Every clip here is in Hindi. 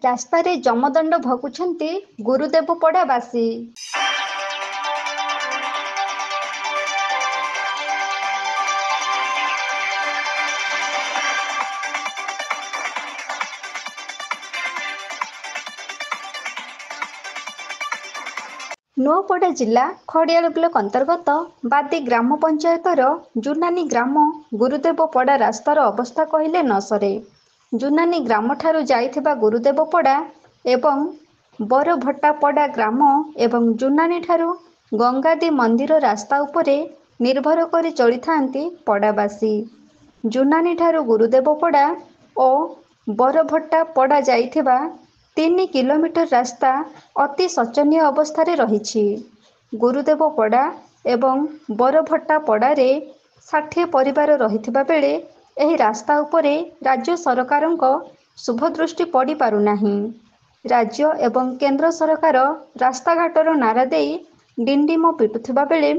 ରାସ୍ତାରେ ଯମଦଣ୍ଡ ଭୋଗୁଛନ୍ତି ଗୁରୁଦେବପଡ଼ାବାସୀ। ନୂଆପଡ଼ା ଜିଲ୍ଲା ଖଡ଼ିଆଳ ବ୍ଲକ ଅନ୍ତର୍ଗତ ବାଦି ଗ୍ରାମ ପଞ୍ଚାୟତର ଜୁନାନୀ ଗ୍ରାମ ଗୁରୁଦେବପଡ଼ା ରାସ୍ତାର ଅବସ୍ଥା କହିଲେ ନ ସରେ। ଜୁନାନୀ ଗ୍ରାମଠାରୁ ଯାଇଥିବା ଗୁରୁଦେବପଡ଼ା ଏବଂ ବରଭଟ୍ଟାପଡ଼ା ଗ୍ରାମ ଏବଂ ଜୁନାନୀଠାରୁ ଗଙ୍ଗାଦି ମନ୍ଦିର ରାସ୍ତା ଉପରେ ନିର୍ଭର କରି ଚଳିଥାନ୍ତି ପଡ଼ାବାସୀ। ଜୁନାନୀଠାରୁ ଗୁରୁଦେବପଡ଼ା ଓ ବରଭଟ୍ଟାପଡ଼ା ଯାଇଥିବା 3 କିଲୋମିଟର ରାସ୍ତା ଅତି ଶୋଚନୀୟ ଅବସ୍ଥାରେ ରହିଛି। ଗୁରୁଦେବପଡ଼ା ଏବଂ ବରଭଟ୍ଟାପଡ଼ାରେ 60 ପରିବାର ରହିଥିବା ବେଳେ ଏହି ରାସ୍ତା ଉପରେ ରାଜ୍ୟ ସରକାରଙ୍କ ଶୁଭଦୃଷ୍ଟି ପଡ଼ିପାରୁନାହିଁ। ରାଜ୍ୟ ଏବଂ କେନ୍ଦ୍ର ସରକାର ରାସ୍ତାଘାଟର ନାରା ଦେଇ ଡିଣ୍ଡିମ ପିଟୁଥିବା ବେଳେ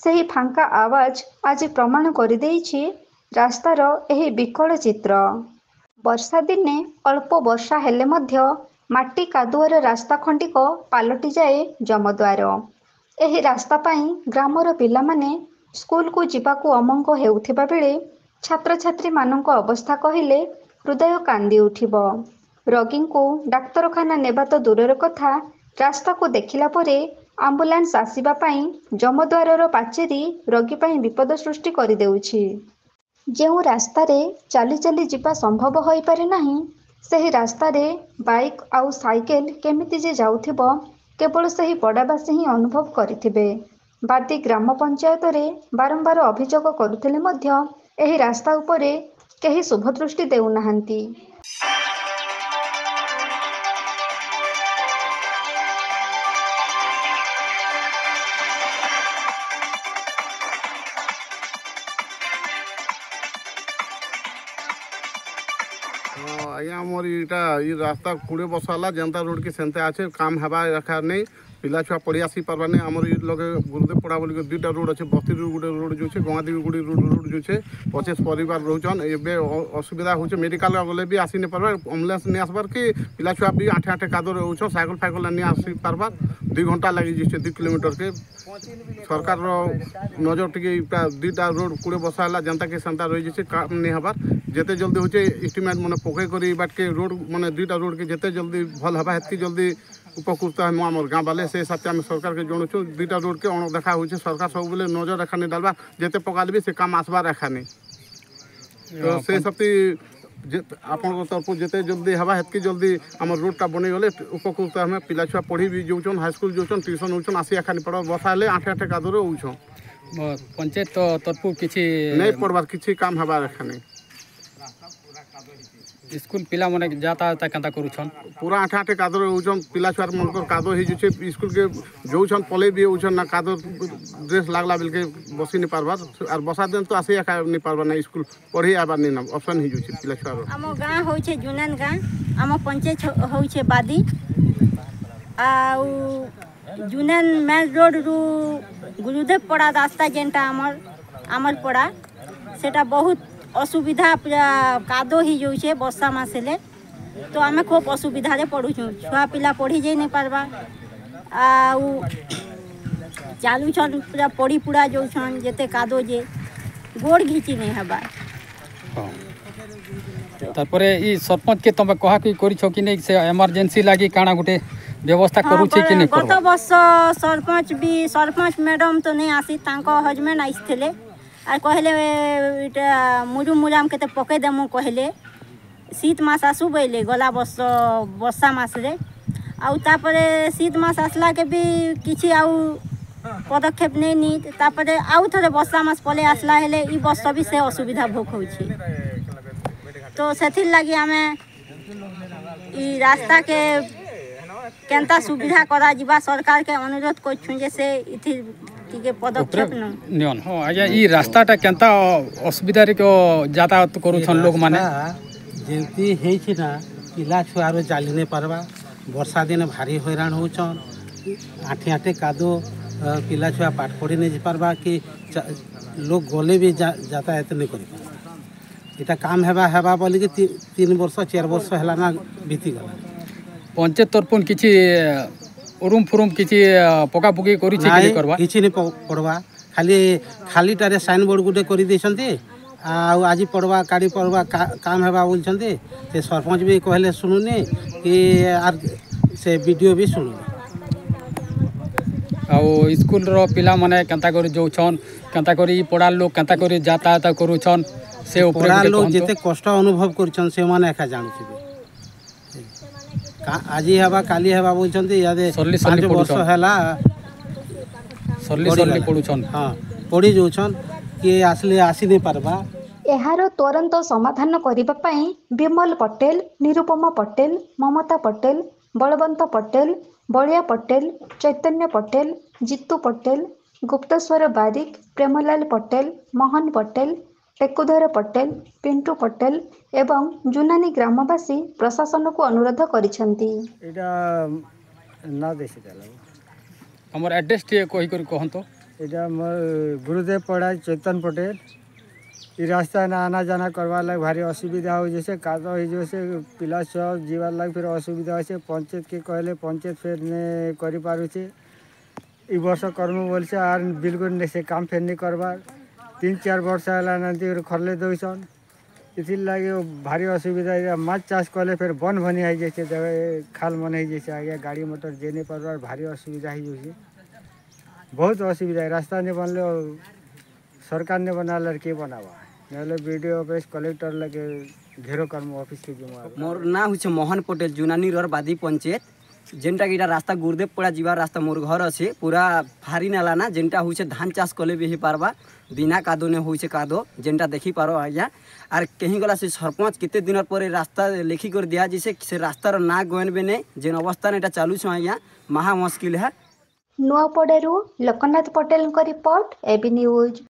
ସେହି ଫାଙ୍କା ଆୱାଜ ଆଜି ପ୍ରମାଣ କରିଦେଇଛି ରାସ୍ତାର ଏହି ବିକଳ ଚିତ୍ର। ବର୍ଷା ଦିନେ ଅଳ୍ପ ବର୍ଷା ହେଲେ ମଧ୍ୟ ମାଟି କାଦୁଅର ରାସ୍ତା ଖଣ୍ଡିକ ପାଲଟିଯାଏ ଯମଦ୍ୱାର। ଏହି ରାସ୍ତା ପାଇଁ ଗ୍ରାମର ପିଲାମାନେ ସ୍କୁଲକୁ ଯିବାକୁ ଅମଙ୍ଗ ହେଉଥିବା ବେଳେ ଛାତ୍ରଛାତ୍ରୀମାନଙ୍କ ଅବସ୍ଥା କହିଲେ ହୃଦୟ କାନ୍ଦି ଉଠିବ। ରୋଗୀଙ୍କୁ ଡାକ୍ତରଖାନା ନେବା ତ ଦୂରର କଥା, ରାସ୍ତାକୁ ଦେଖିଲା ପରେ ଆମ୍ବୁଲାନ୍ସ ଆସିବା ପାଇଁ ଯମଦ୍ୱାରର ପାଚେରୀ ରୋଗୀ ପାଇଁ ବିପଦ ସୃଷ୍ଟି କରିଦେଉଛି। ଯେଉଁ ରାସ୍ତାରେ ଚାଲି ଚାଲି ଯିବା ସମ୍ଭବ ହୋଇପାରେ ନାହିଁ, ସେହି ରାସ୍ତାରେ ବାଇକ୍ ଆଉ ସାଇକେଲ କେମିତି ଯେ ଯାଉଥିବ କେବଳ ସେହି ପଡ଼ାବାସୀ ହିଁ ଅନୁଭବ କରିଥିବେ। ବାଦି ଗ୍ରାମ ପଞ୍ଚାୟତରେ ବାରମ୍ବାର ଅଭିଯୋଗ କରୁଥିଲେ ମଧ୍ୟ ଏହି ରାସ୍ତା ଉପରେ କେହି ଶୁଭଦୃଷ୍ଟି ଦେଉନାହାନ୍ତି। आज्ञा मोर ये रास्ता 20 वर्ष है जनता रोड की सेंते अच्छे काम हवा रखा नहीं पिला छुआ पढ़ी आसी पार्बा नहीं आमर लगे गुरुदेवपड़ा बोल 2टा रोड अच्छे बस्ती गोटे रोड जो गंगादेवी गुड़ी रोड जो 25 परिवार रोचन ए असुविधा हो मेडिकल गले भी आसी नहीं पार्बार एम्बुलेंस नहीं आसबार कि पिला छुआ भी आठे आठे कादर रोचन साइकेल फाइकल नहीं आसी पार्बार 2 घंटा लगी जाए 2 किलोमीटर के सरकार नजर टी 2टा रोड 20 वर्ष है जनता के सेंता रही जाए काम नहीं हबार जिते जल्दी हो एस्टिमेट मैंने पकई कर बाटके रोड मैंने 2टा रोड के जिते जल्दी भल हवा हेतकी जल्दी उपकृत है आम गाँव वाले से हिसाब से आम सरकार के जणुचु 2टा रोड के अणदेखा हो सरकार सब बोले नजर रेखा नहीं डालवा जिते पका भी से काम आसबार रेखा नहीं तो से सब आपण तरफ जिते जल्दी हवा हेतकी जल्दी आम रोडटा बन गले उपकृत हमें पिला छुआ पढ़ी भी जाऊन हाईस्कल जाऊन ट्यूशन होचन आसी एखा नहीं पड़ा बसा हेले आठे आठे कादर होचन पंचायत तरफ किसी नहीं पड़बार किसी काम हवा रेखा नहीं स्कूल पिला माने यातायात केंता करूछन पूरा आठे आठे कादर होचन पिला छुआर मन कादो हो जाए स्कूल के जाऊन पले भी होचन ना कादो ड्रेस लागला बिल के बसी नहीं पारबार और बसा दिन तो आसे एका नहीं पारबार ना स्कूल पढ़ी आबार नहीं ना ऑप्शन हो जाए पिला छुआर आम गाँ हो जुनान गाँ आम पंचायत हो बादी आउ जुनान मेन रोड रु गुरुदेवपड़ा रास्ता जेनटा आमर पड़ा सेटा बहुत असुविधा पूरा कादो ही जाऊे वर्षा मास हेले तो आम खूब असुविधा पढ़ुचु छुआ पिला पढ़ी जाई नहीं पारबा आउ चालुछन पूरा पढ़ी पुड़ा जाऊन जेते कादो जे गोड़ घिची नहीं हबा तारपरे ई सरपंच के तमे कहा कि करिछो कि नहीं से इमरजेंसी लागी काना गुटे व्यवस्था करूछे कि नहीं गत वर्ष सरपंच मैडम तो नहीं आसी तांको हजबैंड आइसथिले आर कहले इटा मुरुम मुराम के पकई देमु कहले शीत मास आसु बोले गला वर्ष वर्षा मास रे आउ तापरे शीत मास आसला के भी किछि आउ पदक्षेप नहीं नी तापरे आउ थरे वर्षा मास पले आसला हेले ई वर्ष भी से असुविधा भोग होछि तो सेथिर लागि आमे ई रास्ता के केंता सुविधा करा जिबा सरकार के अनुरोध करछु जे से इथि के पदक्षेप नियन हो आज्ञा ई रास्ताटा केंता असुविधा रे को यातायात करूछन लोग माने जेंती हे छी ना पिला छुआरो चाली नहीं पारबा वर्षा दिन भारी हैरान होचन आठे आठे कादो पिला छुआ पाठ पढ़ी नहीं पारबा कि लोग गले भी यातायात नहीं करि पारबा इटा काम हेबा बोली कि 3 वर्ष 4 वर्ष हैला ना बीती गला पंचायत तरफ किसी उरुम फुरुम किसी पकापुकी करी करवा କିଛି नहीं पड़वा खाली खालीटारे साइन बोर्ड गुटे कर आज पड़वा काढ़ी पड़वा काम हेबा बोलते से सरपंच भी कहले शुणुनी कि आर से वीडियो भी शुणुनी आउ स्कूल रो पिला माने केंता करी जोछन केंता करी पढ़ा लोग केंता करी यातायात करूछन से ऊपर पढ़ा लोग जिते कष्ट अनुभव करछन से माने एका जानुछिबे आज हेबा काली हेबा बोलछन्ती यादे 5 वर्ष हैला सरली पड़ुछन हाँ पढ़ी जोछन कि आसले आसी नहीं पारबा एहार तुरंत समाधान करने ପାଇଁ विमल पटेल, निरुपमा पटेल, ममता पटेल, बलवंत पटेल, बलिया पटेल, चैतन्य पटेल, जितू पटेल, गुप्तेश्वर बारिक, प्रेमलाल पटेल, मोहन पटेल, टेकुधर पटेल, पिंटू पटेल एवं जुनानी ग्रामवासी प्रशासन को अनुरोध करिसेंती। हमर एड्रेस टे कहि कर कहंतो इटा मोर गुरुदेव पड़ा चेतन पटेल ये रास्ता ना आना जाना करवा लग भारी असुविधा हो जैसे कादो हो जैसे पिला छुआ जीवार लग फिर असुविधा हो पंचायत के कहले पंचायत फिर ने करि पारु छे ई वर्ष कर्म बोल से आर बिल्कुल ने से काम फिर नहीं करबार 3-4 वर्ष हला नदी खरले दोइसन इथि लागे भारी असुविधा माछ चाष कले फिर बन भनी है जैसे खाल मन है जैसे आगे गाड़ी मोटर जे नहीं पारबार भारी असुविधा है जैसे बहुत असुविधा है रास्ता नहीं बनले सरकार ने बना के बनावा नहले वीडियो ऑफिस कलेक्टर लगे घेरो कर्म ऑफिस के जिम्मेदार मोर ना होचे मोहन पटेल जुनानी रोड बादी पंचायत जेनटा कि रास्ता गुरुदेव पड़ा जीवार रास्ता मोर घर अच्छे पूरा भारी नाला ना जेनटा होचे धान चाष कले भी पारबा बिना कादो ने होचे कादो जेनटा देखी पारो आज्ञा आर कहीं गला से सरपंच केते दिन पर रास्ता लिखी कर दिया जैसे से रास्तार ना गोयन बेने जेन अवस्था ने चालू छ आज्ञा महा मुश्किल है। नुआपड़ारू Loknath Patel report AB news.